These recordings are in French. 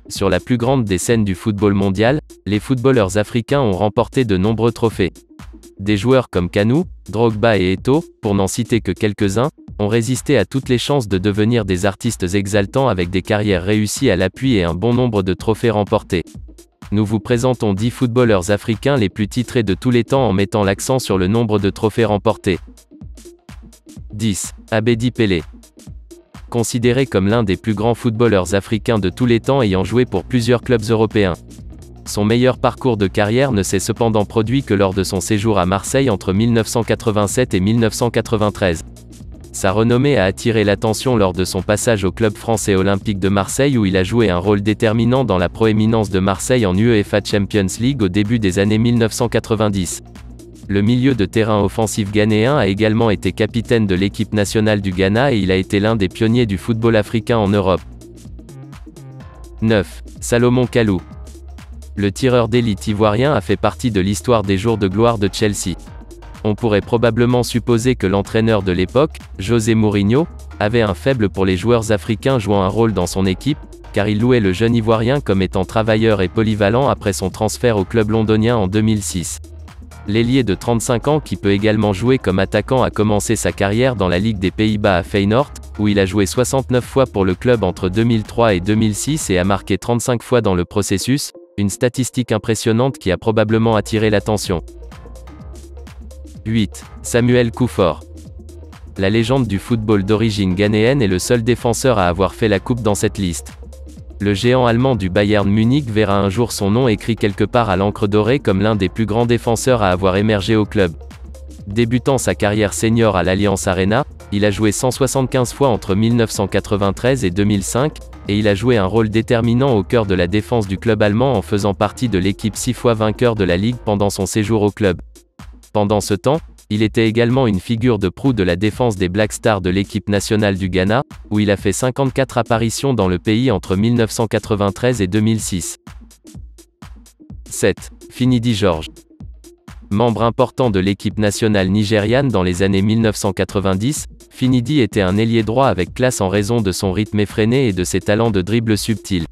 Sur la plus grande des scènes du football mondial, les footballeurs africains ont remporté de nombreux trophées. Des joueurs comme Kanu, Drogba et Eto'o, pour n'en citer que quelques-uns, ont résisté à toutes les chances de devenir des artistes exaltants avec des carrières réussies à l'appui et un bon nombre de trophées remportés. Nous vous présentons 10 footballeurs africains les plus titrés de tous les temps en mettant l'accent sur le nombre de trophées remportés. 10. Abedi Pelé. Considéré comme l'un des plus grands footballeurs africains de tous les temps ayant joué pour plusieurs clubs européens. Son meilleur parcours de carrière ne s'est cependant produit que lors de son séjour à Marseille entre 1987 et 1993. Sa renommée a attiré l'attention lors de son passage au club français Olympique de Marseille où il a joué un rôle déterminant dans la proéminence de Marseille en UEFA Champions League au début des années 1990. Le milieu de terrain offensif ghanéen a également été capitaine de l'équipe nationale du Ghana et il a été l'un des pionniers du football africain en Europe. 9. Salomon Kalou. Le tireur d'élite ivoirien a fait partie de l'histoire des jours de gloire de Chelsea. On pourrait probablement supposer que l'entraîneur de l'époque, José Mourinho, avait un faible pour les joueurs africains jouant un rôle dans son équipe, car il louait le jeune ivoirien comme étant travailleur et polyvalent après son transfert au club londonien en 2006. L'ailier de 35 ans qui peut également jouer comme attaquant a commencé sa carrière dans la Ligue des Pays-Bas à Feyenoord, où il a joué 69 fois pour le club entre 2003 et 2006 et a marqué 35 fois dans le processus, une statistique impressionnante qui a probablement attiré l'attention. 8. Samuel Kuffour. La légende du football d'origine ghanéenne est le seul défenseur à avoir fait la coupe dans cette liste. Le géant allemand du Bayern Munich verra un jour son nom écrit quelque part à l'encre dorée comme l'un des plus grands défenseurs à avoir émergé au club. Débutant sa carrière senior à l'Allianz Arena, il a joué 175 fois entre 1993 et 2005, et il a joué un rôle déterminant au cœur de la défense du club allemand en faisant partie de l'équipe 6 fois vainqueur de la Ligue pendant son séjour au club. Pendant ce temps, il était également une figure de proue de la défense des Black Stars de l'équipe nationale du Ghana, où il a fait 54 apparitions dans le pays entre 1993 et 2006. 7. Finidi George. Membre important de l'équipe nationale nigériane dans les années 1990, Finidi était un ailier droit avec classe en raison de son rythme effréné et de ses talents de dribble subtil.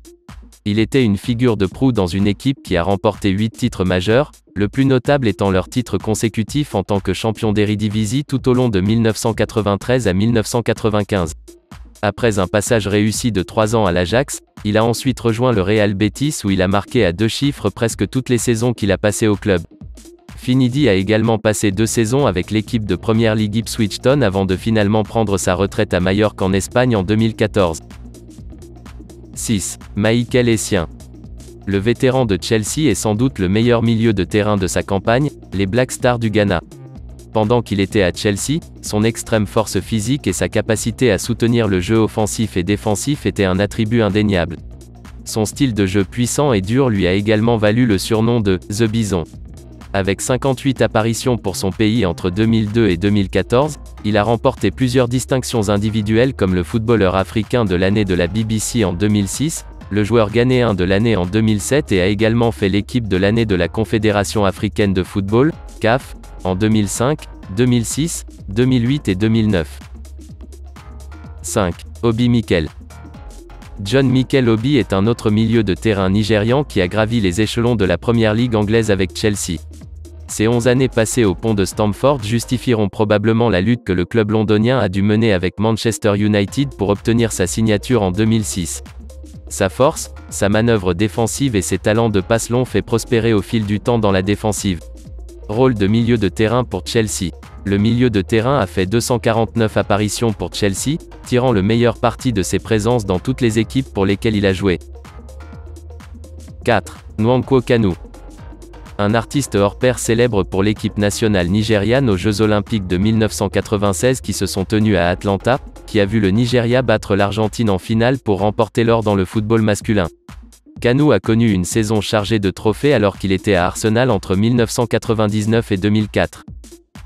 Il était une figure de proue dans une équipe qui a remporté 8 titres majeurs, le plus notable étant leur titre consécutif en tant que champion d'Eredivisie tout au long de 1993 à 1995. Après un passage réussi de 3 ans à l'Ajax, il a ensuite rejoint le Real Betis où il a marqué à 2 chiffres presque toutes les saisons qu'il a passées au club. Finidi a également passé 2 saisons avec l'équipe de Premier League Ipswich Town avant de finalement prendre sa retraite à Majorque en Espagne en 2014. 6. Michael Essien. Le vétéran de Chelsea est sans doute le meilleur milieu de terrain de sa campagne, les Black Stars du Ghana. Pendant qu'il était à Chelsea, son extrême force physique et sa capacité à soutenir le jeu offensif et défensif étaient un attribut indéniable. Son style de jeu puissant et dur lui a également valu le surnom de « The Bison ». Avec 58 apparitions pour son pays entre 2002 et 2014, il a remporté plusieurs distinctions individuelles comme le footballeur africain de l'année de la BBC en 2006, le joueur ghanéen de l'année en 2007 et a également fait l'équipe de l'année de la Confédération africaine de football, CAF, en 2005, 2006, 2008 et 2009. 5. Obi Mikel. John Mikel Obi est un autre milieu de terrain nigérian qui a gravi les échelons de la Première Ligue anglaise avec Chelsea. Ces 11 années passées au pont de Stamford justifieront probablement la lutte que le club londonien a dû mener avec Manchester United pour obtenir sa signature en 2006. Sa force, sa manœuvre défensive et ses talents de passe long fait prospérer au fil du temps dans la défensive. Rôle de milieu de terrain pour Chelsea. Le milieu de terrain a fait 249 apparitions pour Chelsea, tirant le meilleur parti de ses présences dans toutes les équipes pour lesquelles il a joué. 4. Nwankwo Kanu. Un artiste hors pair célèbre pour l'équipe nationale nigériane aux Jeux Olympiques de 1996 qui se sont tenus à Atlanta, qui a vu le Nigeria battre l'Argentine en finale pour remporter l'or dans le football masculin. Kanu a connu une saison chargée de trophées alors qu'il était à Arsenal entre 1999 et 2004.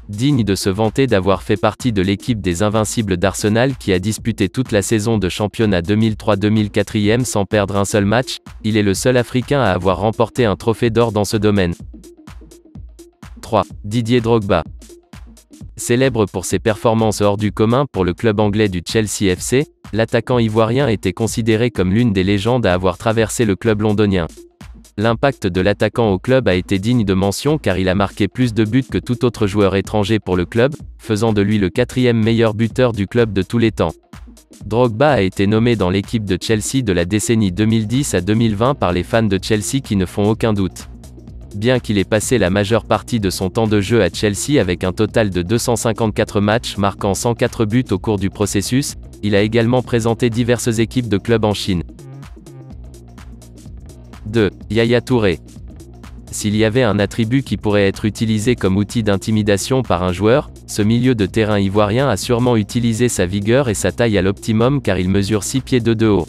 digne de se vanter d'avoir fait partie de l'équipe des Invincibles d'Arsenal qui a disputé toute la saison de championnat 2003-2004 sans perdre un seul match. Il est le seul Africain à avoir remporté un trophée d'or dans ce domaine. 3. Didier Drogba. Célèbre pour ses performances hors du commun pour le club anglais du Chelsea FC, l'attaquant ivoirien était considéré comme l'une des légendes à avoir traversé le club londonien. L'impact de l'attaquant au club a été digne de mention car il a marqué plus de buts que tout autre joueur étranger pour le club, faisant de lui le 4e meilleur buteur du club de tous les temps. Drogba a été nommé dans l'équipe de Chelsea de la décennie 2010 à 2020 par les fans de Chelsea qui ne font aucun doute. Bien qu'il ait passé la majeure partie de son temps de jeu à Chelsea avec un total de 254 matchs marquant 104 buts au cours du processus, il a également présenté diverses équipes de clubs en Chine. 2. Yaya Touré. S'il y avait un attribut qui pourrait être utilisé comme outil d'intimidation par un joueur, ce milieu de terrain ivoirien a sûrement utilisé sa vigueur et sa taille à l'optimum car il mesure 6 pieds 2 de haut.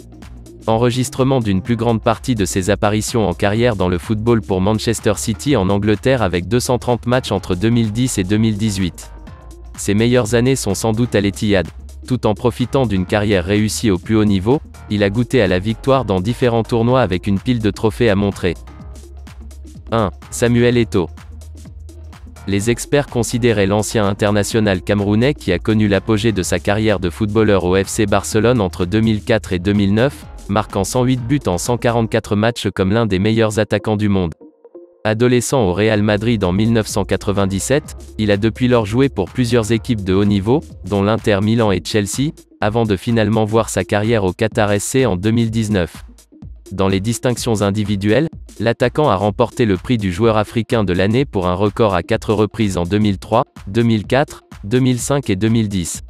Enregistrement d'une plus grande partie de ses apparitions en carrière dans le football pour Manchester City en Angleterre avec 230 matchs entre 2010 et 2018. Ses meilleures années sont sans doute à l'Etihad. Tout en profitant d'une carrière réussie au plus haut niveau, il a goûté à la victoire dans différents tournois avec une pile de trophées à montrer. 1. Samuel Eto'o. Les experts considéraient l'ancien international camerounais qui a connu l'apogée de sa carrière de footballeur au FC Barcelone entre 2004 et 2009, marquant 108 buts en 144 matchs comme l'un des meilleurs attaquants du monde. Adolescent au Real Madrid en 1997, il a depuis lors joué pour plusieurs équipes de haut niveau, dont l'Inter Milan et Chelsea, avant de finalement voir sa carrière au Qatar SC en 2019. Dans les distinctions individuelles, l'attaquant a remporté le prix du joueur africain de l'année pour un record à 4 reprises en 2003, 2004, 2005 et 2010.